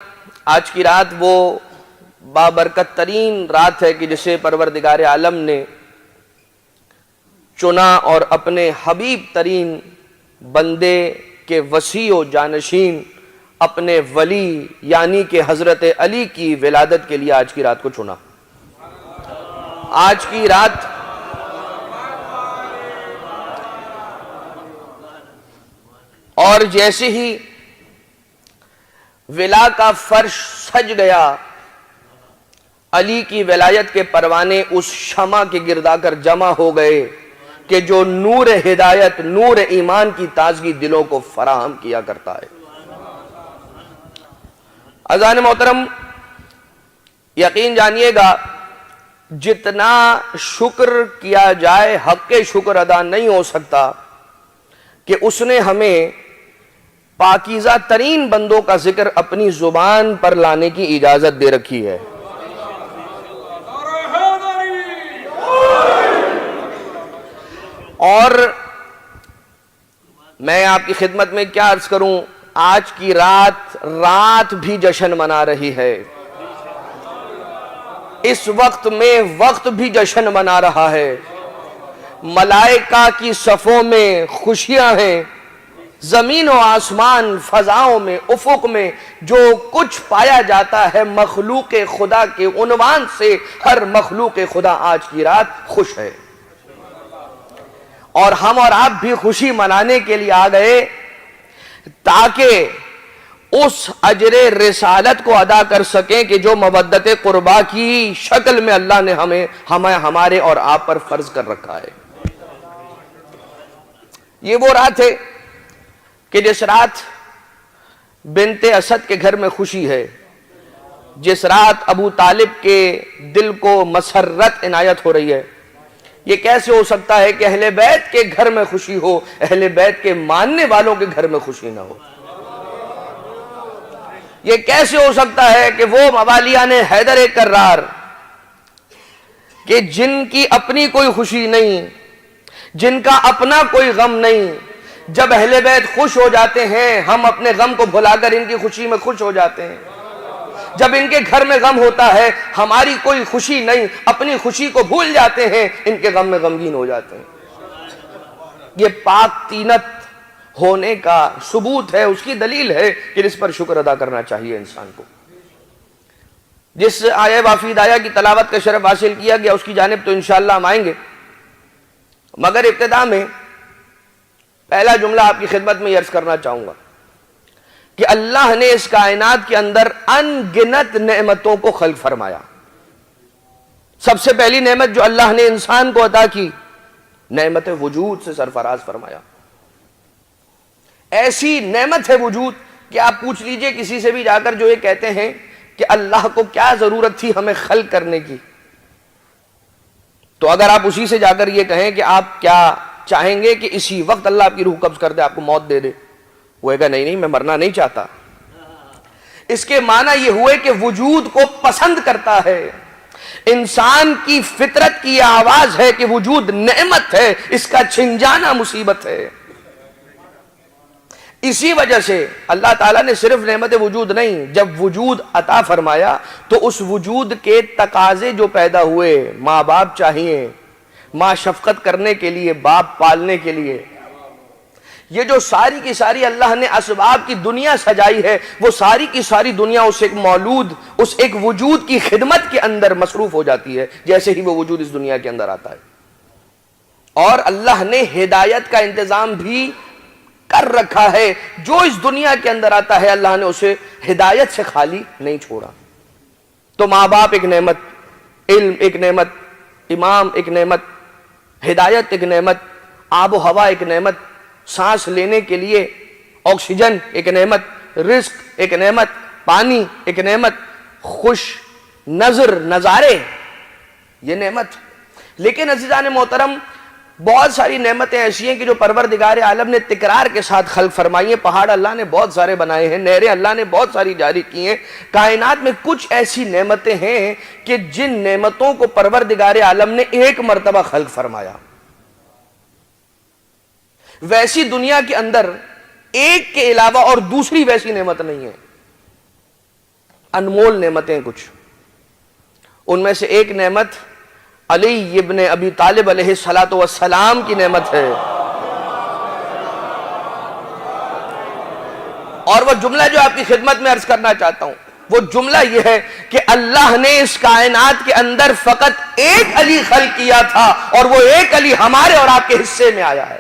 آج کی رات وہ بابرکت ترین رات ہے کہ جسے پروردگار عالم نے چنا اور اپنے حبیب ترین بندے کے وسیع و جانشین اپنے ولی یعنی کہ حضرت علی کی ولادت کے لیے آج کی رات کو چنا۔ آج کی رات اور جیسے ہی ولا کا فرش سج گیا، علی کی ولایت کے پروانے اس شمع کے گرد آ کر جمع ہو گئے کہ جو نور ہدایت، نور ایمان کی تازگی دلوں کو فراہم کیا کرتا ہے۔ عزیزان محترم، یقین جانیے گا جتنا شکر کیا جائے حق شکر ادا نہیں ہو سکتا کہ اس نے ہمیں پاکیزہ ترین بندوں کا ذکر اپنی زبان پر لانے کی اجازت دے رکھی ہے۔ اور میں آپ کی خدمت میں کیا عرض کروں، آج کی رات بھی جشن منا رہی ہے، اس وقت میں وقت بھی جشن منا رہا ہے، ملائکہ کی صفوں میں خوشیاں ہیں، زمین و آسمان، فضاؤں میں، افق میں جو کچھ پایا جاتا ہے مخلوق خدا کے عنوان سے، ہر مخلوق خدا آج کی رات خوش ہے۔ اور ہم اور آپ بھی خوشی منانے کے لیے آ گئے تاکہ اس اجر رسالت کو ادا کر سکیں کہ جو مودت قربا کی شکل میں اللہ نے ہمارے اور آپ پر فرض کر رکھا ہے۔ یہ وہ رات ہے کہ جس رات بنت اسد کے گھر میں خوشی ہے، جس رات ابو طالب کے دل کو مسرت عنایت ہو رہی ہے۔ یہ کیسے ہو سکتا ہے کہ اہل بیت کے گھر میں خوشی ہو، اہل بیت کے ماننے والوں کے گھر میں خوشی نہ ہو؟ یہ کیسے ہو سکتا ہے کہ وہ موالیان حیدر کرار کہ جن کی اپنی کوئی خوشی نہیں، جن کا اپنا کوئی غم نہیں، جب اہل بیت خوش ہو جاتے ہیں ہم اپنے غم کو بھلا کر ان کی خوشی میں خوش ہو جاتے ہیں، جب ان کے گھر میں غم ہوتا ہے ہماری کوئی خوشی نہیں، اپنی خوشی کو بھول جاتے ہیں، ان کے غم میں غمگین ہو جاتے ہیں۔ یہ پاک طینت ہونے کا ثبوت ہے، اس کی دلیل ہے کہ اس پر شکر ادا کرنا چاہیے انسان کو۔ جس آیہ وافید آیہ کی تلاوت کا شرف حاصل کیا گیا اس کی جانب تو انشاءاللہ ہم آئیں گے، مگر ابتدا میں پہلا جملہ آپ کی خدمت میں عرض کرنا چاہوں گا کہ اللہ نے اس کائنات کے اندر ان گنت نعمتوں کو خلق فرمایا۔ سب سے پہلی نعمت جو اللہ نے انسان کو عطا کی، نعمت وجود سے سرفراز فرمایا۔ ایسی نعمت ہے وجود کہ آپ پوچھ لیجئے کسی سے بھی جا کر جو یہ کہتے ہیں کہ اللہ کو کیا ضرورت تھی ہمیں خلق کرنے کی، تو اگر آپ اسی سے جا کر یہ کہیں کہ آپ کیا چاہیں گے کہ اسی وقت اللہ آپ کی روح قبض کر دے، آپ کو موت دے دے، وہ کہے گا نہیں میں مرنا نہیں چاہتا۔ اس کے معنی یہ ہوئے کہ وجود کو پسند کرتا ہے۔ انسان کی فطرت کی یہ آواز ہے کہ وجود نعمت ہے، اس کا چھن جانا مصیبت ہے۔ اسی وجہ سے اللہ تعالیٰ نے صرف نعمت وجود نہیں، جب وجود عطا فرمایا تو اس وجود کے تقاضے جو پیدا ہوئے، ماں باپ چاہیے، ماں شفقت کرنے کے لیے، باپ پالنے کے لیے، یہ جو ساری کی ساری اللہ نے اسباب کی دنیا سجائی ہے، وہ ساری کی ساری دنیا اس ایک مولود، اس ایک وجود کی خدمت کے اندر مصروف ہو جاتی ہے جیسے ہی وہ وجود اس دنیا کے اندر آتا ہے۔ اور اللہ نے ہدایت کا انتظام بھی کر رکھا ہے، جو اس دنیا کے اندر آتا ہے اللہ نے اسے ہدایت سے خالی نہیں چھوڑا۔ تو ماں باپ ایک نعمت، علم ایک نعمت، امام ایک نعمت، ہدایت ایک نعمت، آب و ہوا ایک نعمت، سانس لینے کے لیے آکسیجن ایک نعمت، رزق ایک نعمت، پانی ایک نعمت، خوش نظر نظارے یہ نعمت۔ لیکن عزیزان محترم، بہت ساری نعمتیں ایسی ہیں کہ جو پروردگار عالم نے تکرار کے ساتھ خلق فرمائی ہیں۔ پہاڑ اللہ نے بہت سارے بنائے ہیں، نہریں اللہ نے بہت ساری جاری کی ہیں، کائنات میں کچھ ایسی نعمتیں ہیں کہ جن نعمتوں کو پروردگار عالم نے ایک مرتبہ خلق فرمایا۔ ویسی دنیا کے اندر ایک کے علاوہ اور دوسری ویسی نعمت نہیں ہے۔ انمول نعمتیں کچھ، ان میں سے ایک نعمت علی ابن ابی طالب علیہ السلام کی نعمت ہے. اور وہ جملہ جو آپ کی خدمت میں عرض کرنا چاہتا ہوں، وہ جملہ یہ ہے کہ اللہ نے اس کائنات کے اندر فقط ایک علی خلق کیا تھا، اور وہ ایک علی ہمارے اور آپ کے حصے میں آیا ہے.